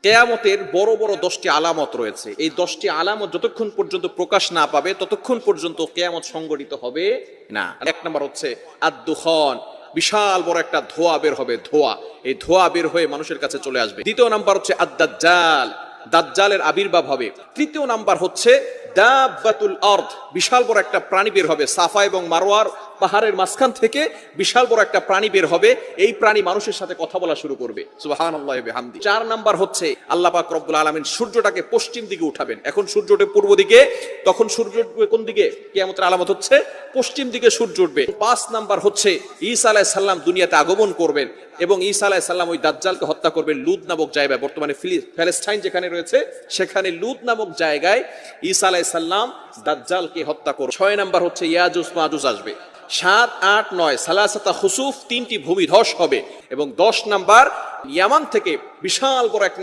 কেয়ামতের বড় বড় 10টি আলামত রয়েছে। এই 10টি আলামত যতক্ষণ পর্যন্ত প্রকাশ না পাবে ততক্ষণ পর্যন্ত কেয়ামত সংঘটিত হবে না। এক নম্বর হচ্ছে আদ-দুখান, বিশাল বড় একটা ধোঁয়া বের হবে, ধোঁয়া। এই ধোঁয়া বের হয়ে মানুষের কাছে চলে আসবে। দ্বিতীয় নাম্বার হচ্ছে আদ-দাজ্জাল, দাজ্জালের আবির্ভাব হবে। তৃতীয় নাম্বার হচ্ছে দাব্বাতুল আরদ, বিশাল বড় একটা প্রাণী বের হবে। সাফা এবং মারওয়ার পাহাড়ের মাঝখান থেকে বিশাল বড় একটা প্রাণী বের হবে। এই প্রাণী মানুষের সাথে কথা বলা শুরু করবে। সুবহানাল্লাহি ওয়া বিহামদি। 4 নাম্বার হচ্ছে আল্লাহ পাক রব্বুল আলামিন সূর্যটাকে পশ্চিম দিকে উঠাবেন। এখন সূর্যটা পূর্ব দিকে, তখন সূর্য উঠবে কোন দিকে? কিয়ামতের আলামত হচ্ছে পশ্চিম দিকে সূর্য উঠবে। 5 নাম্বার হচ্ছে ঈসা আলাইহিস সালাম দুনিয়াতে আগমন করবেন এবং ঈসা আলাইহিস সালাম ওই দাজ্জালকে হত্যা করবেন লুদ নামক জায়গায়। বর্তমানে প্যালেস্টাইন যেখানে রয়েছে সেখানে লুদ নামক জায়গায় ঈসা আলাইহিস সালাম দাজ্জালকে হত্যা করবেন। 6 নাম্বার হচ্ছে ইয়াজুজ মাজুজ আসবে। 7, 8, 9 সালাসাতা খুসুফ, 3টি ভূমিধস হবে। এবং 10 নাম্বার ইয়ামান থেকে বিশাল বড় এক